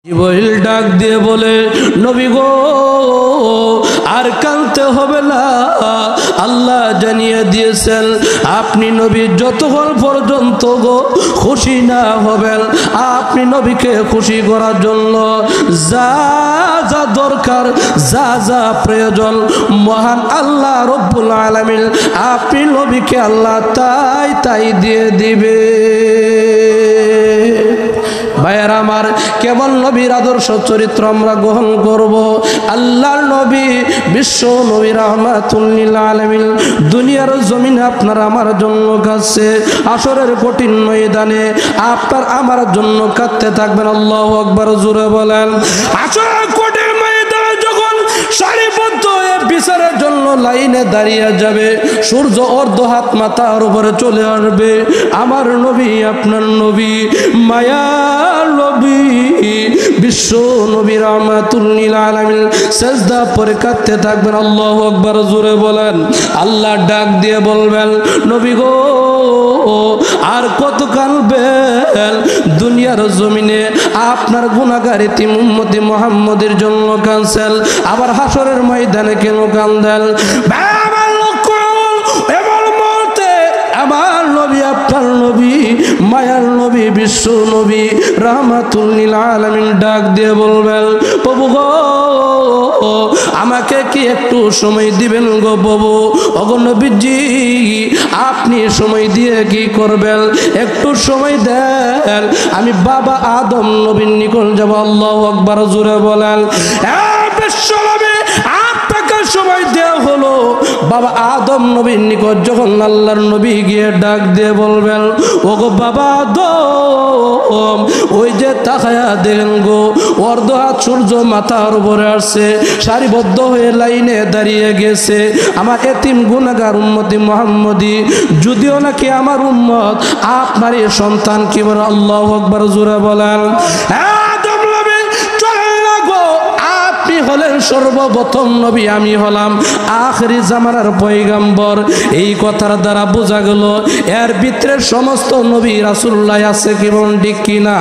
জিবরাইল ডাক দিয়ে বলে, নবী গো আর কাঁদতে হবে না, আল্লাহ জানিয়ে দিয়েছেন আপনি নবী যতক্ষণ পর্যন্ত গো খুশি না হবেন, আপনি নবীকে খুশি করার জন্য যা যা দরকার, যা যা প্রয়োজন, মহান আল্লাহ রব্বুল আলামিন আপনি নবীকে আল্লাহ তাই তাই দিয়ে দিবে। ভাইয়ের আমার, কেবল নবীর আদর্শ চরিত্র আমরা গ্রহণ করব। আল্লাহর নবী বিশ্ব নবী রাহমাতুল লিল আলামিন দুনিয়ার জমিনে আপনার আমার জন্য কাঁদছে, আসরের কঠিন ময়দানে আপনার আমার জন্য কাঁদতে থাকবেন। আল্লাহু আকবার, জোরে বলেন। আসরের কঠিন ময়দানে যখন সারিবদ্ধ হয়ে বিচারের জন্য লাইনে দাঁড়িয়ে যাবে, সূর্য অর্ধ হাত মাথার উপরে চলে আসবে, আমার নবী আপনার নবী মায়ার নবী বিশ্ব নবী রাহমাতুল লিল আলামিন সিজদা পড়ে কাঁদতে থাকবেন। আল্লাহু আকবার, জোরে বলেন। আল্লাহ ডাক দিয়ে বলবেন, নবী গো আর কত কাঁদবেন? দুনিয়ার জমিনে আপনার গুনাহগার এতিম উম্মতি মুহাম্মদের জন্য কাঁদছেন, আবার হাসরের ময়দানে কেন কাঁদেন? আমার নবী আপনার নবী মায়ার নবী বিশ্ব নবী রাহমাতুল লিল আলামিন ডাক দিয়ে বলবেন, প্রভু গো আমাকে কি একটু সময় দিবেন গো প্রভু? ওগো নবীজি আপনি সময় দিয়ে কি করবেন? একটু সময় দেন, আমি বাবা আদম নবীর নিকট যাব। আল্লাহু আকবার, জোরে বলেন। বিশ্ব নবী আপনাকে সময় দেওয়া হলো, বাবা আদম নবীর নিকট যখন আল্লাহর নবী গিয়ে ডাক দিয়ে বলবেন, ওগো বাবা আদম ওই যে তাকায়া দেখেন গো অর্ধ হাত সূর্য মাথার উপরে আসছে, সারিবদ্ধ হয়ে লাইনে দাঁড়িয়ে গেছে আমার এতিম গুনাহগার উম্মতি মুহাম্মদি, যদিও নাকি আমার উম্মত আপনারই সন্তান। কি বলে? আল্লাহু আকবার, জোরে বলেন। হলেন সর্বপ্রথম নবী, আমি হলাম আখিরি জামানার পয়গম্বর। এই কথার দ্বারা বোঝা গেল এর ভিতরে সমস্ত নবী রাসূলুল্লাহ আছে, কি বলেন ঠিক কিনা?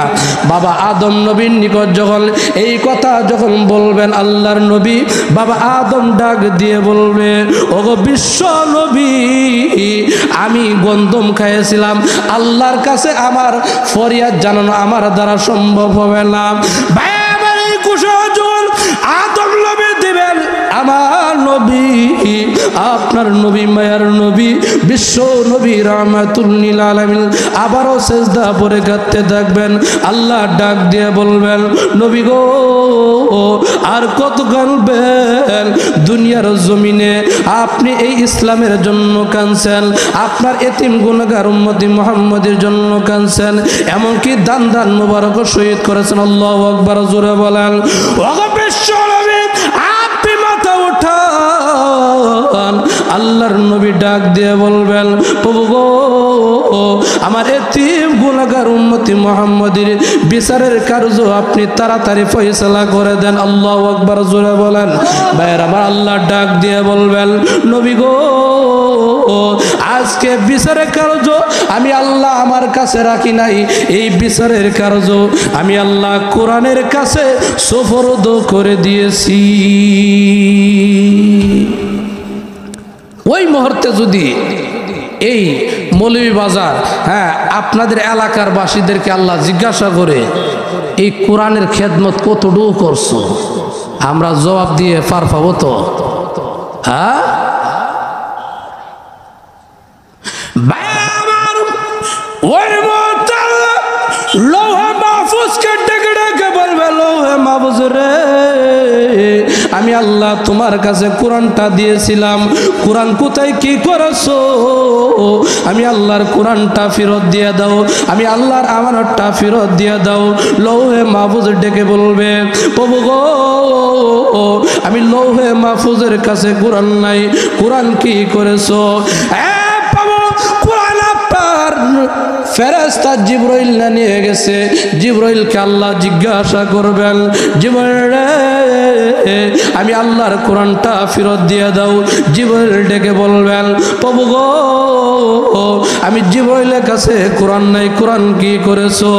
বাবা আদম নবীর নিকট যখন এই কথা যখন বলবেন আল্লাহর নবী, বাবা আদম ডাক দিয়ে বলবে, ওগো বিশ্ব নবী আমি গন্ধম খাইয়েছিলাম, আল্লাহর কাছে আমার ফরিয়াদ জানানো আমার দ্বারা সম্ভব হবে না। আদম নবী দিবেন আমার নবী আপনার নবী মায়ার নবী বিশ্ব নবী রাহমাতুল লিল আলামিন আবারও সিজদা পড়ে কাঁদতে থাকবেন। আল্লাহ ডাক দিয়ে বলবেন, নবী গো আর কত কাঁদবেন? দুনিয়ার জমিনে আপনি এই ইসলামের জন্য কাঁদছেন, আপনার এতিম গুনাহগার উম্মতি মুহাম্মদের জন্য কাঁদছেন, এমনকি দান দান মুবারক শহীদ করেছেন। আল্লাহু আকবার, জোরে বলেন। ওগো বিশ্ব নবী আপনি মাথা উঠান। আল্লাহর নবী ডাক দিয়ে বলবেন, প্রভু গো আমার এতিম গুনাহগার উম্মতি মুহাম্মদের বিচারের কার্য আপনি তাড়াতাড়ি ফয়সালা করে দেন। আল্লাহু আকবার, জোরে বলেন। ভাইয়ের আমার, আল্লাহ ডাক দিয়ে বলবেন, নবী গো আজকে বিচারের কার্য আমি আল্লাহ আমার কাছে রাখি নাই, এই বিচারের কার্য আমি আল্লাহ কোরআনের কাছে সুপর্দ করে দিয়েছি। ওই মুহূর্তে যদি এই মৌলভীবাজার আপনাদের এলাকার বাসীদেরকে আল্লাহ জিজ্ঞাসা করে এই কোরআনের খেদমত কতটুকু করছো, আমরা জবাব দিয়ে পার পাবো তো? হ্যাঁ, ওই লৌহে মাহফুজকে ডেকে ডেকে বলবে, লৌহে মাহফুজ রে আমি আল্লাহ তোমার কাছে কোরআনটা দিয়েছিলাম, কোরআন কোথায় কি করেছো? আমি আল্লাহর কোরআনটা ফেরত দিয়ে দাও, আমি আল্লাহর আমানতটা ফেরত দিয়ে দাও। লৌহে মাহফুজ ডেকে বলবে, প্রভু গো আমি লৌহে মাহফুজের কাছে কোরআন নাই, কোরআন কি করেছো? কোরআন আপনার ফেরেশতা জিবরাইল নিয়ে গেছে। জিবরাইলকে আল্লাহ জিজ্ঞাসা করবেন, জিবরাইল আমি আল্লাহর কোরআনটা ফেরত দিয়ে দাও। জিবরাইল ডেকে বলবেন, প্রভু গো আমি জিবরাইলের কাছে কোরআন নাই, কোরআন কি করেছো?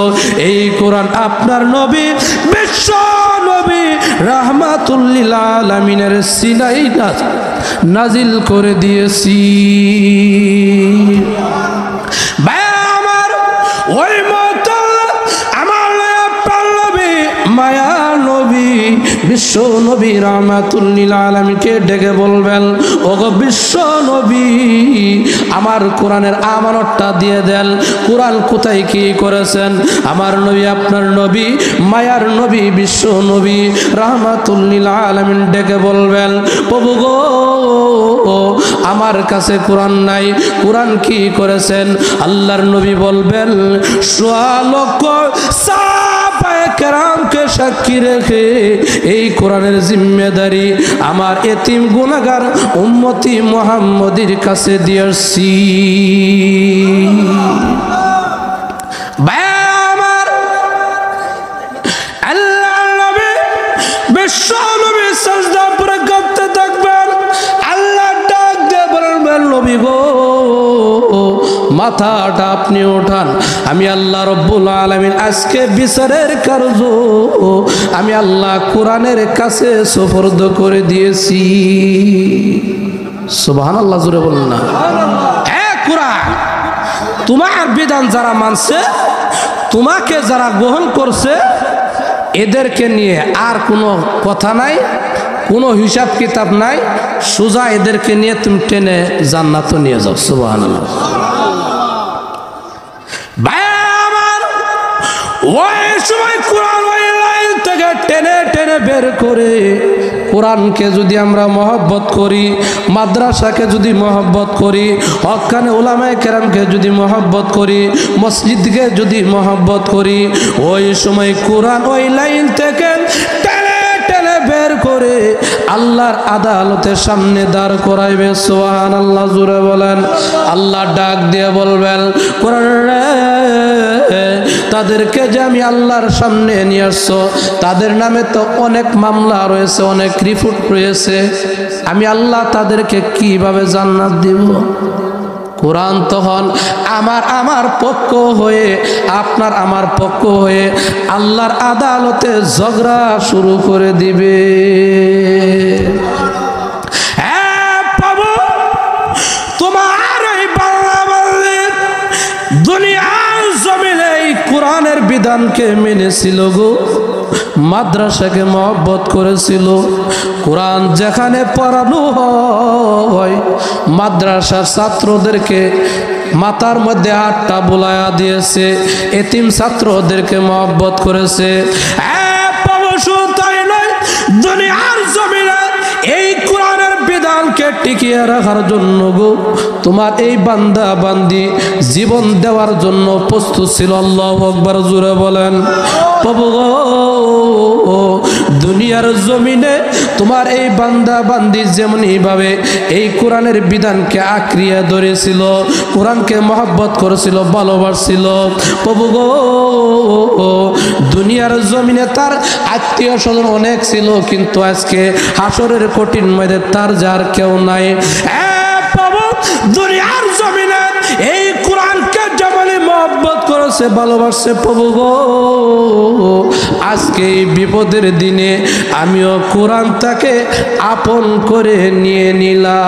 এই কোরআন আপনার নবী বিশ্ব নবী রাহমাতুল লিল আলামিনের সিনাই নাজিল করে দিয়েছি। ভাই আমার ওই মত আমার নবী মায়া নবী বিশ্ব নবী রাহমাতুল লিল আলামিনকে ডেকে বলবেন, ওগো বিশ্ব নবী আমার কোরআনের আমানতটা দিয়ে দেন। কোরআন কোথায় কি করেছেন? আমার নবী আপনার নবী মায়ার নবী বিশ্ব নবী রাহমাতুল লিল আলামিন ডেকে বলবেন, প্রভু গো আমার কাছে কোরআন নাই, কোরআন কি করেছেন? আল্লাহর নবী বলবেন, সোয়া লক্ষ সাহাবায়ে কেরামকে সাক্ষী রেখে এই কোরআনের জিম্মেদারি আমার এতিম গুনাহগার উম্মতি মুহাম্মদের কাছে দিয়েছি। আমার আল্লাহর নবী বিশ্ব নবী সাজদা করে কাঁদতে থাকবেন। আল্লাহ ডাক দিয়ে বলবেন, নবী গো মাথাটা আপনি ওঠান, আমি আল্লাহ রব্বুল আলামিন আজকে বিচারের কার্য আমি আল্লাহ কোরআনের কাছে সুপর্দ করে দিয়েছি। সুবহানাল্লাহ, জোরে বলুন না। হ্যাঁ, কোরআন তোমার বিধান যারা মানছে, তোমাকে যারা গ্রহণ করছে, এদেরকে নিয়ে আর কোনো কথা নাই, কোনো হিসাব কিতাব নাই, সোজা এদেরকে নিয়ে তুমি টেনে জান্নাত নিয়ে যাও। সুবহানাল্লাহ। ওই সময় কোরআন ওই লাইন থেকে টেনে টেনে বের করে কোরআনকে যদি আমরা মহব্বত করি, মাদ্রাসাকে যদি মহব্বত করি, হক্কানে উলামায়ে কেরামকে যদি মহব্বত করি, মসজিদকে যদি মহব্বত করি, ওই সময় কোরআন ওই লাইন থেকে টেনে টেনে বের করে আল্লাহর আদালতের সামনে দাঁড় করাইবে। সুবহানাল্লাহ, জোরে বলেন। আল্লাহ ডাক দিয়ে বলবেন, কোরআন তাদেরকে যে আমি আল্লাহর সামনে নিয়ে আসছো, তাদের নামে তো অনেক মামলা রয়েছে, অনেক রিপোর্ট রয়েছে, আমি আল্লাহ তাদেরকে কিভাবে জান্নাত দিব? কোরআন তখন আমার পক্ষ হয়ে, আপনার আমার পক্ষ হয়ে আল্লাহর আদালতে ঝগড়া শুরু করে দিবে। তোমার এই বাংলাবাসীর দুনিয়ার জমিনে এই কোরআনের বিধানকে মেনেছিল গো, মাদ্রাসাকে মহব্বত করেছিল, কোরআন যেখানে পড়ানো হয় মাদ্রাসার ছাত্রদেরকে মাথার মধ্যে হাতটা বুলায়া দিয়েছে, এতিম ছাত্রদেরকে মহব্বত করেছে। তাই নয়, দুনিয়ার জমিনে এই কোরআনের বিধানকে টিকিয়ে রাখার জন্য গো তোমার এই বান্দা বান্দি জীবন দেওয়ার জন্য প্রস্তুত ছিল। আল্লাহু আকবার, জোরে বলেন। প্রভু গো দুনিয়ার জমিনে তোমার এই বান্দা বান্দি যেমনি ভাবে এই কোরআনের বিধানকে আঁকড়িয়ে ধরেছিল, কোরআনকে মহব্বত করেছিল, ভালোবাসছিল, প্রভু গো দুনিয়ার জমিনে তার আত্মীয় স্বজন অনেক ছিল, কিন্তু আজকে হাসরের কঠিন ময়দানে তার যার কেউ নাই। প্রভু দুনিয়ার জমিনে এই কোরআনকে যেমনি মহব্বত করেছে, ভালোবাসছে, প্রভু গো আজকে এই বিপদের দিনে আমিও কোরআনটাকে আপন করে নিয়ে নিলাম।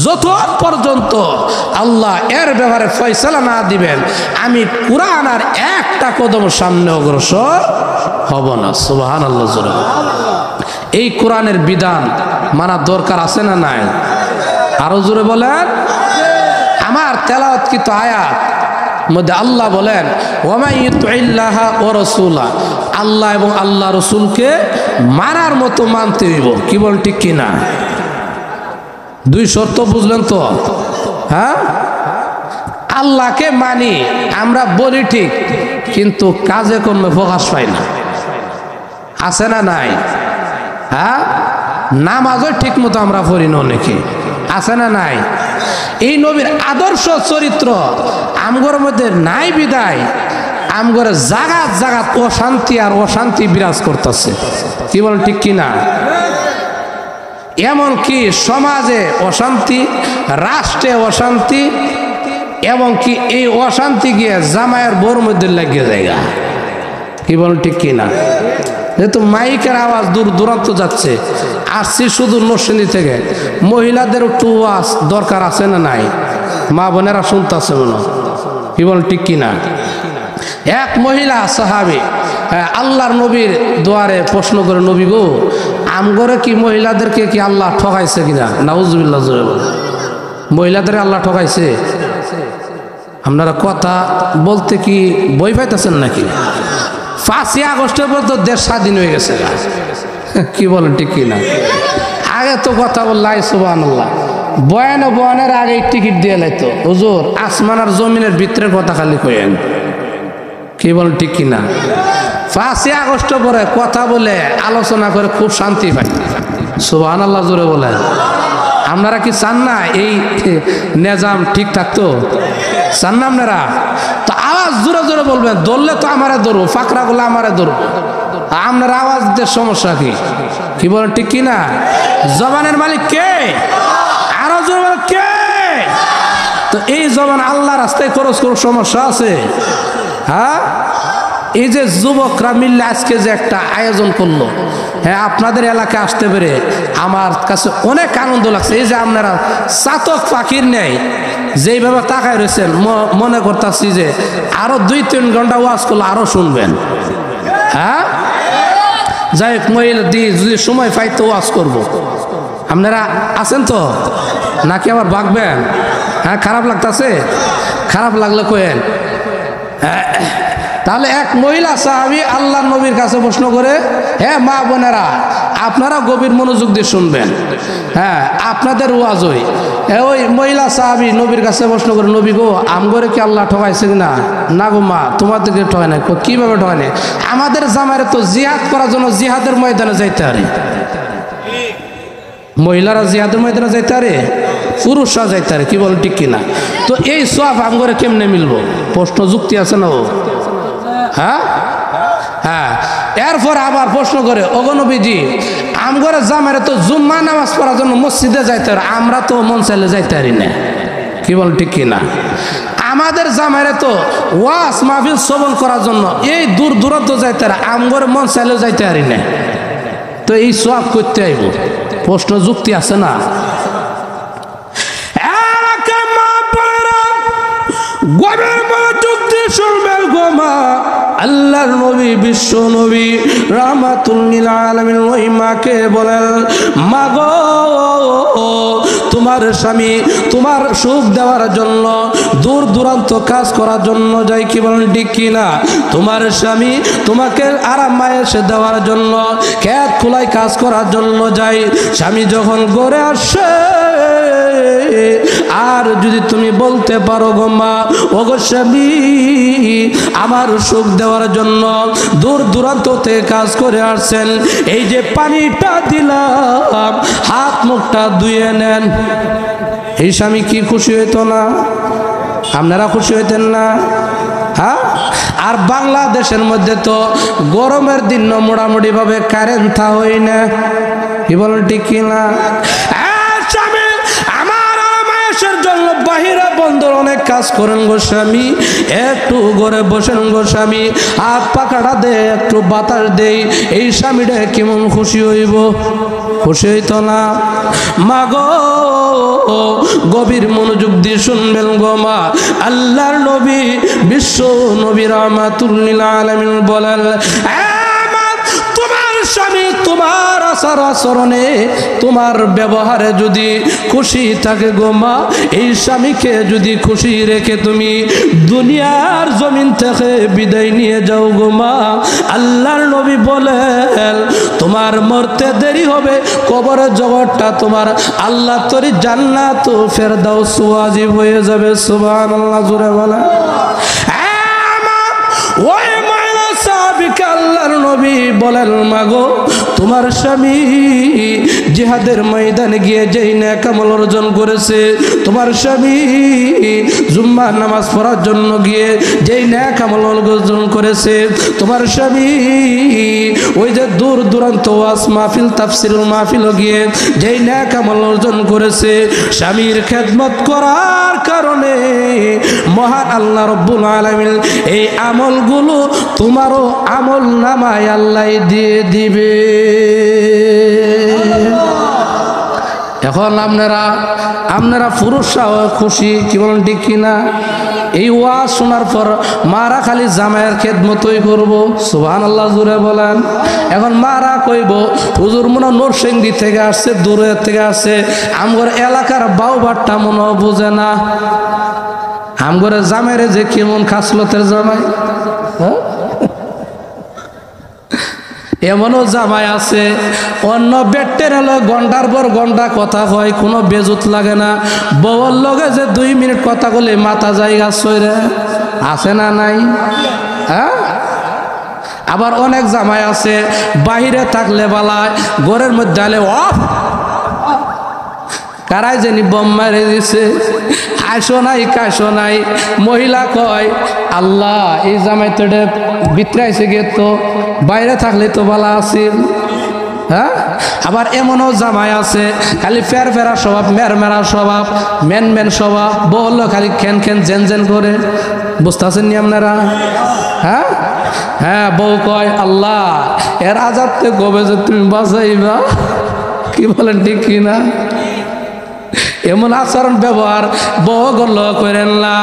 যত পর্যন্ত আল্লাহ এর ব্যাপারে ফয়সালা না দিবেন, আমি কোরআন আর একটা কদম সামনে অগ্রসর হব না। সুবহানাল্লাহ, জোরে। এই কোরআনের বিধান মানা দরকার আছে না নাই? আরো জোরে বলেন। আমার তেলাওয়াতকৃত আয়াত মধ্যে আল্লাহ বলেন, ওয়ামাই ইউতিল্লাহা ওয়া রাসূলা, আল্লাহ এবং আল্লাহ রসুলকে মানার মতো মানতে হইব। কি বল, ঠিক কিনা? দুই শর্ত বুঝলেন তো? হ্যাঁ, আল্লাহকে মানি, আমরা বলি ঠিক, কিন্তু কাজে কর্মে প্রকাশ পাই না। আছে না নাই? হ্যাঁ, নামাজও ঠিক মতো আমরা পড়ি না অনেকে, আছে না নাই? এই নবীর আদর্শ চরিত্র আমগর মধ্যে নাই বিদায় আমগর জাগাত জাগাত অশান্তি আর অশান্তি বিরাজ করতেছে। কি বলেন ঠিক কিনা? এমন কি সমাজে অশান্তি, রাষ্ট্রে অশান্তি, এবং কি এই অশান্তি গিয়ে জামাইয়ের বোর মধ্যে লাগিয়ে জায়গা। কি বলেন ঠিক কিনা? যেহেতু মাইকের আওয়াজ দূর দূরান্ত যাচ্ছে, আসছি শুধু নরসিংদী থেকে, মহিলাদের একটু ওয়াজ দরকার আছে না নাই? মা বোনেরা শুনতেছে মনে। কি বলেন ঠিক কিনা? এক মহিলা সাহাবী আল্লাহর নবীর দুয়ারে প্রশ্ন করে, নবী গো, আমগরে কি মহিলাদেরকে কি আল্লাহ ঠকাইছে কিনা? নাউজুবিল্লাহ। মহিলাদের আল্লাহ ঠকাইছে? আপনারা কথা বলতে কি বই পাইতেছেন নাকি? 5ই আগস্টের পর তো দেশ স্বাধীন হয়ে গেছে। কি বলেন ঠিক কিনা? আগে তো কথা বললাই সুবহানাল্লাহ, বয়ানের আগে টিকিট দিয়ে লাইতো, হুজুর আসমান আর জমিনের ভিতরের কথা খালি কইেন। কি বলেন ঠিক কিনা? 5ই আগস্টের পরে কথা বলে আলোচনা করে খুব শান্তি পাই। সুবহানাল্লাহ জোরে বলেন। আপনারা কি চান না এই নিজাম ঠিক থাকতো? চান না আপনারা? তো আওয়াজ জোরে জোরে বলবেন, ধরলে তো আমারে ধরবো, ফাঁকরা গুলো আমারে ধরবো। আপনার আওয়াজ দিতে সমস্যা কি? কি বলেন ঠিক কিনা? জবানের মালিক কে? আরো জোরে বলেন কে? তো এই জবান আল্লাহ রাস্তায় খরচ করার সমস্যা আছে? হ্যাঁ, এই যে যুবকরা মিললে আজকে যে একটা আয়োজন করলো, হ্যাঁ আপনাদের এলাকায় আসতে পেরে আমার কাছে অনেক আনন্দ লাগছে। এই যে আপনারা চাতক পাখির নেই যেইভাবে তাকায় রয়েছেন, মনে করতেছি যে আরো 2-3 ঘন্টা ওয়াজ করলে আরো শুনবেন। হ্যাঁ, যাই হোক, মহিলা দিয়ে যদি সময় পাই তো ওয়াজ করবো। আপনারা আছেন তো নাকি আবার ভাগবেন? হ্যাঁ, খারাপ লাগতেছে? খারাপ লাগলে কয়েন। তাহলে এক মহিলা সাহাবী আল্লাহর নবীর কাছে প্রশ্ন করে, হ্যাঁ মা বোনেরা আপনারা গভীর মনোযোগ দিয়ে শুনবেন, হ্যাঁ আপনাদের ওয়াজ ওই মহিলা সাহাবী নবীর কাছে প্রশ্ন করে, নবী গো, আমগরে কি আল্লাহ ঠকাইছে কিনা? না গো মা, তোমাদেরকে ঠকায় নাই। কিভাবে ঠকায় নাই? আমাদের জামাইরে তো জিহাদ করার জন্য জিহাদের ময়দানে যাইতে পারে। মহিলারা জিহাদের ময়দানে যাইতে পারে, পুরুষরা যাইতে পারে। কি বলেন ঠিক কিনা? তো এই সওয়াব আমগরে কেমনে মিলবো? প্রশ্ন যুক্তি আছে না? হ্যাঁ হ্যাঁ। এরপর আবার প্রশ্ন করে, ওগো নবীজি, আমগরে জামাইরে তো জুম্মা নামাজ পড়ার জন্য মসজিদে যাইতে পারে, আমরা তো মন চাইলে যাইতে পারি না। কি বল ঠিক কিনা? আমাদের জামাইরে তো ওয়াজ মাহফিল শ্রবণ করার জন্য এই দূর দূরান্ত যাইতে পারে, আমগরে মন চাইলেও যাইতে পারি না। তো এই সওয়াব করতে আইব? প্রশ্ন যুক্তি আছে না? আল্লাহর নবী, বিশ্ব নবী রাহমাতুল লিল আলামিন ওই মাকে বলেন, মা গো, তোমার স্বামী তোমার সুখ দেওয়ার জন্য দূর দূরান্ত কাজ করার জন্য যাই। কি বলেন ঠিক কিনা? তোমার স্বামী তোমাকে আরাম আয়েশে দেওয়ার জন্য ক্ষেত খোলায় কাজ করার জন্য যাই। স্বামী যখন ঘরে আসে, আর যদি তুমি বলতে পারো গো মা, ওগো স্বামী আমার সুখ দেওয়ার জন্য দূর দূরান্ত থেকে কাজ করে আসছেন, এই যে পানিটা দিলাম হাত মুখটা ধুয়ে নেন। এই স্বামী কি খুশি হইতো না? আপনারা খুশি হইতেন না? হ্যাঁ। আর বাংলাদেশের মধ্যে তো গরমের দিন মোটামুটি ভাবে কারেন্ট থা হই না। কি বলেন ঠিক কিনা? বাহিরা বন্দর অনেক কাজ করেন গো স্বামী, একটু ঘরে বসেন গো স্বামী, হাত পাখাটা দে, একটু বাতাস দেই, এই স্বামীটা কেমন খুশি হইব? খুশি হইতো না? মা গো, গভীর মনোযোগ দিয়ে শুনবেন গো মা। আল্লাহর নবী, বিশ্ব নবী রাহমাতুল লিল আলামিন বলেন, তোমার স্বামী তোমার আচার আচরণে তোমার ব্যবহারে যদি খুশি থাকে গো মা, এই স্বামীকে যদি খুশি রেখে তুমি দুনিয়ার জমিন থেকে বিদায় নিয়ে যাও গো মা, আল্লাহর নবী বলেন তোমার মরতে দেরি হবে, কবরের জগৎটা তোমার আল্লাহ তোর জান্নাত ফেরদাউস ওয়াজিব হয়ে যাবে। সুবহানাল্লাহ জোরে বলেন। ওই আল্লাহর নবী বলেন, মাগো তোমার স্বামী জিহাদের ময়দানে গিয়ে যেই নেক আমল অর্জন করেছে, তোমার স্বামী জুম্মার নামাজ পড়ার জন্য গিয়ে যেই নেক আমল অর্জন করেছে, তোমার স্বামী ওই যে দূর দূরান্ত ওয়াজ মাহফিল তাফসীরুল মাহফিল গিয়ে যেই নেক আমল অর্জন করেছে, স্বামীর খেদমত করার কারণে মহান আল্লাহ রব্বুল আলামিন এই আমলগুলো তোমারও আমল নামায় আল্লাহ দিয়ে দিবে। এখন আপনারা পুরুষরাও খুশি, কি বলেন ঠিক কিনা? এই ওয়াজ শোনার পর মারা খালি জামাইয়ের খেদমতই করব, সুবহানাল্লাহ জুড়ে বলেন। এখন মারা কইব হুজুর মনে নরসিংদী থেকে আসছে, দূরের থেকে আসছে, আমগর এলাকার বাউবারটা মনে বোঝে না, আমগরে জামাইরে যে কেমন খাসলতের জামাই। হ্যাঁ, এমনও জামাই আছে অন্য বেটের হলো ঘন্টার পর ঘন্টা কথা হয়, কোনো বেজুত লাগে না। বউর লগে যে 2 মিনিট কথা বলে মাথা জায়গা সইরে আছে না নাই? হ্যাঁ, আবার অনেক জামাই আছে বাহিরে থাকলে বালায়, ঘরের মধ্যে আলে অফ কারাই জানি বম মারে দিছে, আইসো নাই কাইসো নাই। মহিলা কয় আল্লাহ এই জামাই তো বিতরাইছে গে, তো বাইরে থাকলে তো ভালো আছিল। হ্যাঁ, আবার এমনও জামাই আছে খালি ফের ফেরা স্বভাব, মেরা স্বভাব, মেন স্বভাব, বলল খালি খেন জেন জেন করে। বুঝতেছেন নি আপনারা? হ্যাঁ হ্যাঁ, বউ কয় আল্লাহ এর আজাব থেকে কবে যে তুমি বাঁচাইবা, কি বলেন ঠিক কিনা? এমন আচরণ ব্যবহার বউ গল্ল করেন না।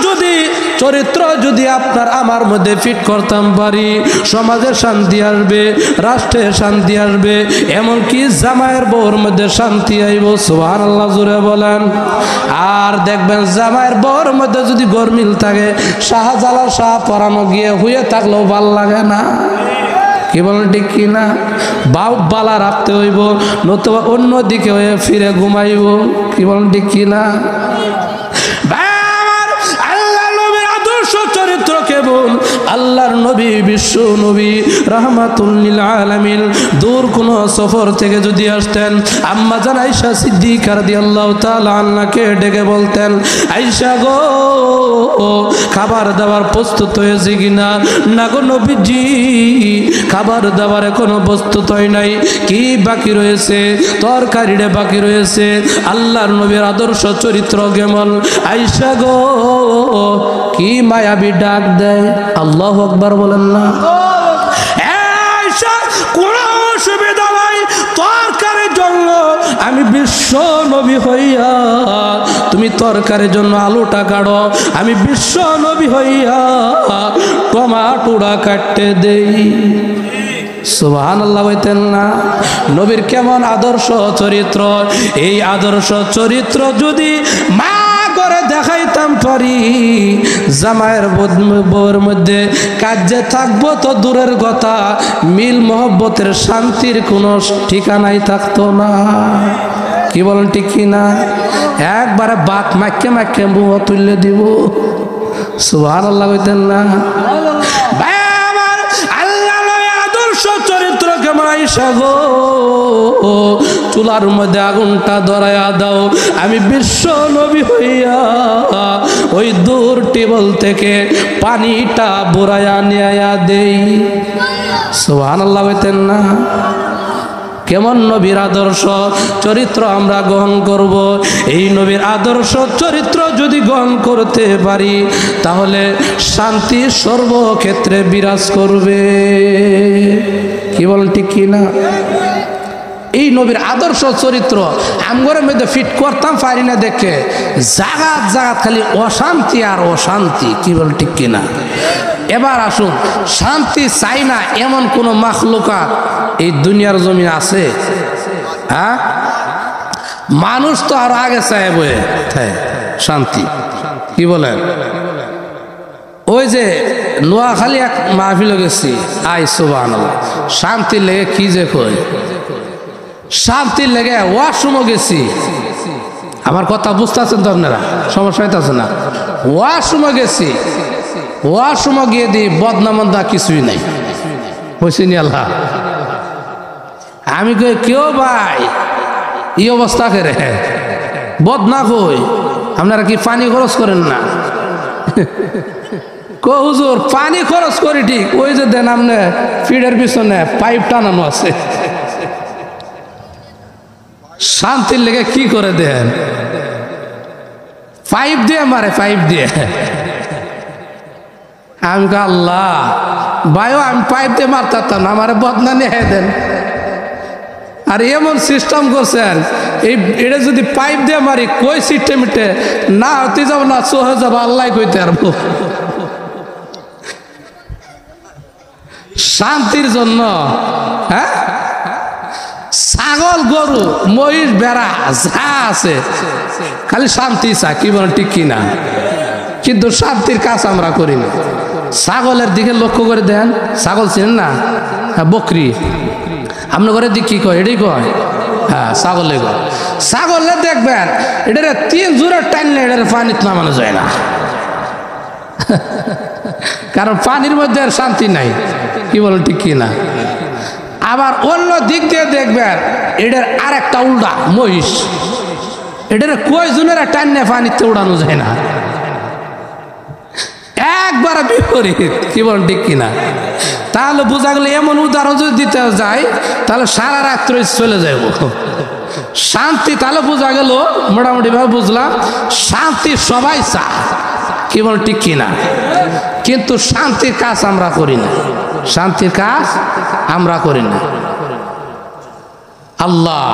যদি চরিত্র যদি আপনার আমার মধ্যে ফিট করতাম পারি, সমাজে শান্তি আসবে, রাষ্ট্রে শান্তি আসবে, এমনকি জামাইয়ের বউর মধ্যে শান্তি আইব, সুবহানাল্লাহ জোরে বলেন। আর দেখবেন জামাইয়ের বউর মধ্যে যদি গরমিল থাকে, শাহজালাল শাহ পরানো গিয়ে হয়ে থাকলেও ভাল লাগে না, কি বলেন ঠিক কিনা? বাউ বালা রাখতে হইব, নতুবা অন্যদিকে হয়ে ফিরে ঘুমাইব, কি বলেন ঠিক কিনা? চরিত্র কেবল আল্লাহর নবী, বিশ্ব নবী রাহমাতুল লিল আলামিন দূর কোন সফর থেকে যদি আসতেন, আম্মা জান আয়েশা সিদ্দিকা রাদিয়াল্লাহু তাআলা আনহাকে ডেকে বলতেন, আয়েশা গো খাবার দাবার প্রস্তুত হয়েছে কিনা? না গো নবীজি, খাবার দাবার এখনো প্রস্তুত হয় নাই। কি বাকি রয়েছে? তরকারিটা বাকি রয়েছে। আল্লাহর নবীর আদর্শ চরিত্র কেমন? আয়েশা গো কি মায়াবী ডাক দেয়, আল্লাহু আকবার বলেন না? কোন অসুবিধা নাই, তরকারির জন্য আমি বিশ্ব নবী হইয়া তুমি তরকারির জন্য আলুটা কাটো, আমি বিশ্ব নবী হইয়া টমাটোটা কাটতে দেই। সুবহানাল্লাহ বলতেন না? নবীর কেমন আদর্শ চরিত্র! এই আদর্শ চরিত্র যদি মা করে দেখাইতাম পারি, জামাইয়ের বউর মধ্যে কাজে থাকবো তো দূরের কথা, মিল মহব্বতের শান্তির কোনো ঠিকানাই থাকতো না, কি বলেন ঠিক কিনা? একবারে বাক মাইকে বুয়া তুললে দিব, সুবহানাল্লাহ বলতেন না? চরিত্র কেমন? আয়েশা গো চুলার মধ্যে আগুনটা ধরাইয়া দাও, আমি বিশ্ব নবী হইয়া ওই দূর টেবল থেকে পানিটা বুড়াইয়া নিয়া দেই। সুবহানাল্লাহ বলতেন না? কেমন নবীর আদর্শ চরিত্র আমরা গ্রহণ করব। এই নবীর আদর্শ চরিত্র যদি গ্রহণ করতে পারি, তাহলে শান্তি সর্বক্ষেত্রে বিরাজ করবে, কি বলেন ঠিক কি না? এই নবীর আদর্শ চরিত্র আমগরের মধ্যে ফিট করতাম পারি না, দেখে জাগাত জাগাত খালি অশান্তি আর অশান্তি, কি বলেন ঠিক কিনা? এবার আসুন, শান্তি চাই না এমন কোন মাখলুকাত এই দুনিয়ার জমিন আছে? হ্যাঁ, মানুষ তো আরো আগে চায় বয়ে শান্তি, কি বলেন? ওই যে নোয়াখালী এক মাহফিল গেছি, আই সুবহানাল্লাহ, শান্তির লেগে কি যে কই, শান্তির লেগে ওয়াশরুমও গেছি। আমার কথা বুঝতেছেন তো আপনারা? সমস্যা হইতেছে না? ওয়াশরুমও গেছি, ওয়াশরুমও গিয়ে দিই বদনামন্দা কিছুই নাই, হইছিনি আল্লাহ আমি কই কেউ ভাই এই অবস্থা করে বদনা কই আপনারা কি পানি খরচ করেন না কো হুজুর পানি খরচ করি ঠিক ওই যে দেন আপনি ফিডের পিছনে পাইপ টানানো আছে শান্তির লেগে কি করে দেন পাইপ দিয়ে মারে পাইপ দিয়ে আমি আল্লাহ ভাইও আমি পাইপ দিয়ে মারতাম না আমারে বদনা নিয়ে দেন আর এমন সিস্টেম করছেন এটা যদি পাইপ দিয়ে মারি কই সিটে মিটে না হতে যাব না চোহে যাব আল্লাহ কইতে পারবো শান্তির জন্য হ্যাঁ ছাগল গরু মহিষ বেড়া যা আছে খালি শান্তি চা কি বলেন ঠিক কিনা কিন্তু শান্তির কাজ আমরা করি না ছাগলের দিকে লক্ষ্য করে দেন ছাগল চিনেন না বকরি আপনার ঘরের দিক কি কয় এটাই কয় হ্যাঁ ছাগলে কয় ছাগলে দেখবেন এটা 3 জোরে টানলে এটার পানিতে নামানো যায় না কারণ পানির মধ্যে আর শান্তি নাই কি বলেন ঠিক কিনা আবার অন্য দিক দিয়ে দেখবেন এটার আরেকটা উল্টা মহিষ এটার কয়জনের টানলে পানিতে উড়ানো যায় না একবার বিপরীত কি বলেন ঠিক কিনা তাহলে বোঝা গেল এমন উদাহরণ যদি দিতে যায় তাহলে সারা রাত্র চলে যাব শান্তি তাহলে বোঝা গেল মোটামুটি ভাবে বুঝলাম শান্তি সবাই চায় কি বলেন ঠিক কিনা কিন্তু শান্তির কাজ আমরা করি না শান্তির কাজ আমরা করি না আল্লাহ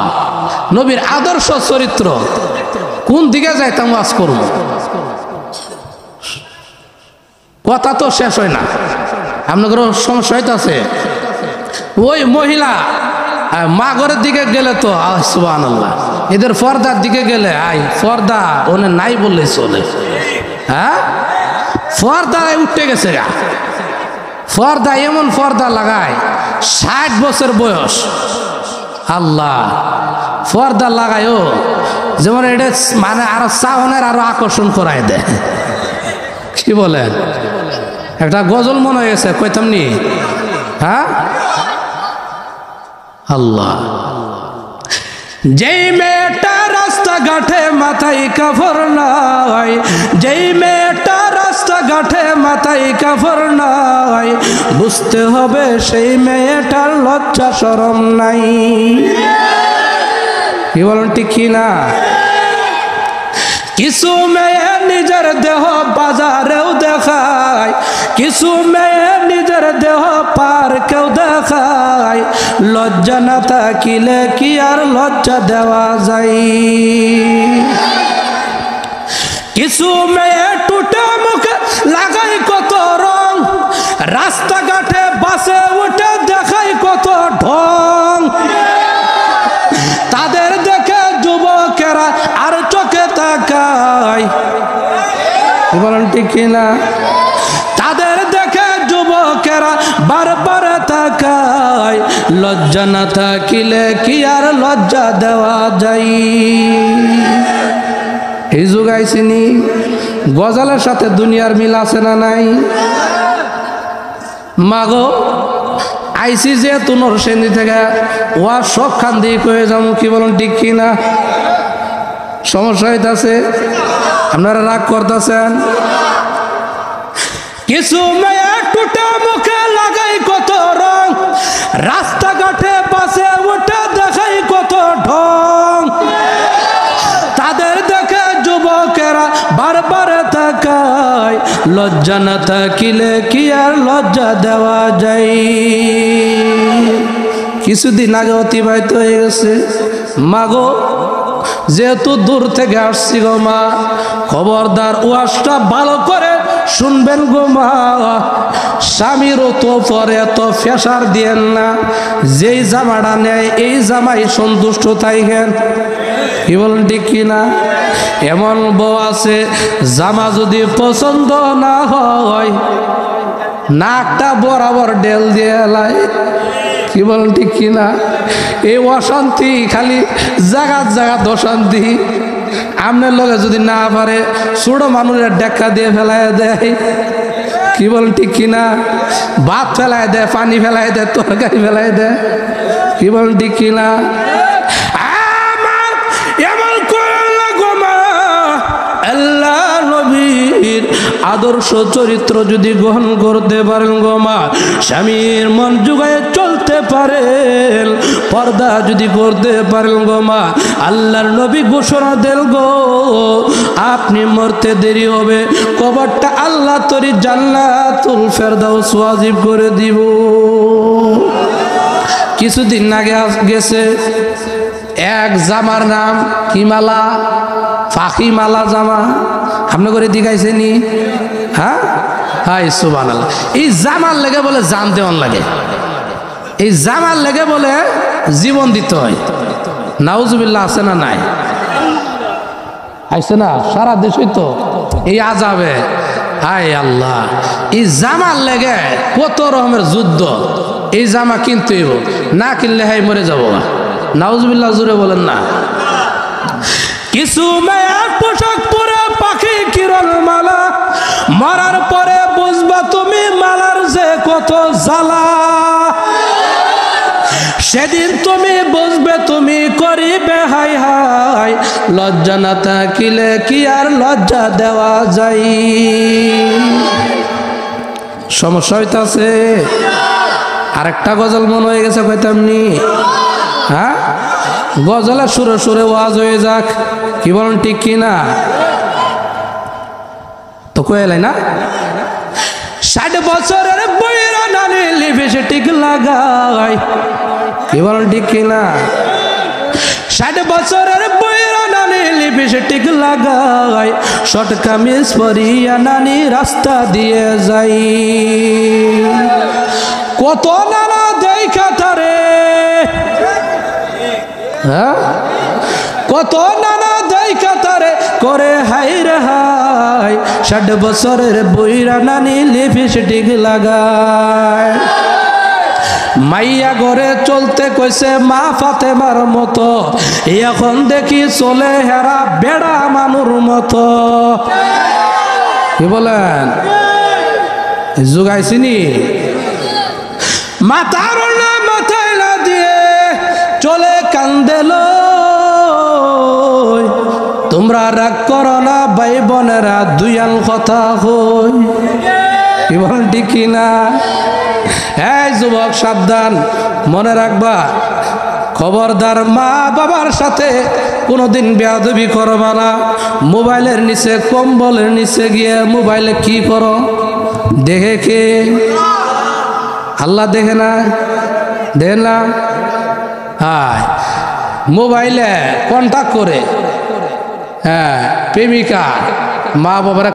নবীর আদর্শ চরিত্র কোন দিকে যাইতাম ওয়াজ করব কথা তো শেষ হয় না আপনাদের সমস্যা হইতাছে ওই মহিলা মা ঘরের দিকে গেলে তো সুবহানাল্লাহ এদের পর্দার দিকে গেলে পর্দা ওনে নাই বললে চলে হ্যাঁ পর্দা উঠে গেছে গা পর্দা এমন পর্দা লাগায় 60 বছর বয়স আল্লাহ পর্দা লাগায়ও যেমন এটা মানে আরো চাহনের আরো আকর্ষণ করায় দেয় কি বলেন একটা গজল মনে হয়ে গেছে কইতাম নি হ্যাঁ আল্লাহ যেই মেয়েটা রাস্তাঘাটে মাথায় কাফর নাই যেই মেয়েটা রাস্তাঘাটে মাথায় কাফর নাই বুঝতে হবে সেই মেয়েটার লজ্জা শরম নাই কি বলেন ঠিক কিনা কিছু মেয়ে নিজের দেহ বাজারেও দেখায় কিছু মেয়ে নিজের দেহ পার্কেও দেখায় লজ্জা না থাকিলে কি আর লজ্জা দেওয়া যায় কিছু মেয়ে টুটে মুখে লাগাই কত রং রাস্তাঘাটে বাসে উঠে দেখাই কত ঢং তাদের দেখে যুবকেরা আর চোখে তাকায় বলেন ঠিক কিনা তাদের দেখে যুবকেরা বারবার তাকায় লজ্জা না থাকিলে কি আর লজ্জা দেওয়া যায় এই যুগাইছিনি গজালের সাথে দুনিয়ার মিল আছে না নাই মাগো আইসি যে তুনোর সেন্দি থেকে ওয়া সব খান দিয়ে কয়ে যাবো কি বলুন ঠিক কিনা সমস্যা হইতাছে আপনারা রাগ করতেছেন কিছু মেয়ে টুটে মুখে লাগাই কত রং রাস্তাঘাটে বাসে উঠে দেখাই কত ঢং তাদের দেখে যুবকেরা বারবার তাকায় লজ্জা না থাকিলে কি আর লজ্জা দেওয়া যায় কিছুদিন আগে অতিবাহিত হয়ে গেছে মাগো যেহেতু দূর থেকে আসছি গো মা খবরদার ওয়াজটা ভালো করে শুনবেন গো মা স্বামীরও তো পরে এত ফেসার দিয়েন না যেই জামাটা নেয় এই জামাই সন্তুষ্ট থাকেন কি বলেন ঠিক কিনা এমন বউ আছে জামা যদি পছন্দ না হয় নাকটা বরাবর ডেল দিয়ে লাই কি বলেন ঠিক কিনা এই অশান্তি খালি জাগাত জাগাত অশান্তি আপনার লগে যদি না পারে ছোট মানুষের দেখা দিয়ে ফেলায় দেয় কি বলেন ঠিক কিনা? ভাত ফেলায় দেয়, পানি ফেলায় দেয়, তরকারি ফেলায় দেয়, কি বলেন ঠিক কিনা? এমন করেন না গো মা, আল্লাহ নবীর আদর্শ চরিত্র যদি গ্রহণ করতে পারেন গো মা, স্বামীর মন জুগায় চলতে পারেন, পর্দা যদি করতে পারেন গো মা, আল্লাহর নবী ঘোষণা দেন গো, আপনি মরতে দেরি হবে, কবরটা আল্লাহ তরি জান্নাতুল ফেরদাউস ওয়াজিব করে দিব। কিছুদিন আগে গেছে এক জামার নাম কি মালা, ফাঁকি মালা জামা, আপনি করে দিখাইছেনি? হ্যাঁ, হাই সুবহানাল্লাহ। এই জামার লেগে বলে জান দেওয়ান লাগে, এই জামার লেগে বলে জীবন দিতে হয়। নাউজুবিল্লাহ আছে না নাই? আইছে না? সারা দেশই তো এই আজাবে। হায় আল্লাহ, এই জামার লেগে কত রকমের যুদ্ধ। এই জামা কিনতেই না কিনলে হাই মরে যাবো। নাউজুবিল্লাহ জুড়ে বলেন না। কিছু মেয়ের পোশাক পরে পাখি কিরণ মালা, মরার পরে বুঝবা তুমি মালার যে কত জ্বালা, সেদিন তুমি বুঝবে তুমি করিবে হাই হাই, লজ্জা না থাকিলে কি আর লজ্জা দেওয়া যায়। সমস্যা হইতাছে। আরেকটা গজল মনে হয়ে গেছে কইতামনি। হ্যাঁ, গজলের সুরে সুরে ওয়াজ হয়ে যাক, কি বলেন ঠিক কিনা? তো কইলাই না 60 বছরের বইরা নানি লিপস্টিক লাগাই, কি বলেন ঠিক কিনা? 60 বছরের বইরা নানি লিপস্টিক লাগাই, শর্ট কামিজ পরিয়া নানি রাস্তা দিয়ে যাই, কত নানা দেখা তারে, হ্যাঁ, কত নানা দেখা তারে করে হাই রে হাই, 60 বছরের বইরা নানি লিপস্টিক লাগায়। মাইয়া ঘরে চলতে কইছে মা ফাতেমার মতো, এখন দেখি চলে হেরা বেড়া মানুর মতো, কি বলেন? যুগাইছিনি মাথার না মাথায় না দিয়ে চলে কান্দেল, তোমরা রাগ করো না ভাই বোনেরা, দুইয়ান কথা হই, কি বলেন ঠিক কিনা? এই যুবক সাবধান, মনে রাখবা, খবরদার মা বাবার সাথে কোনোদিন বেয়াদবি করবা না। মোবাইলের নিচে কম্বলের নিচে গিয়ে মোবাইলে কি করো দেখে কে? আল্লাহ দেখে না? দেখে না? হ্যাঁ, মোবাইলে কন্টাক্ট করে, হ্যাঁ, প্রেমিকা মা বাবার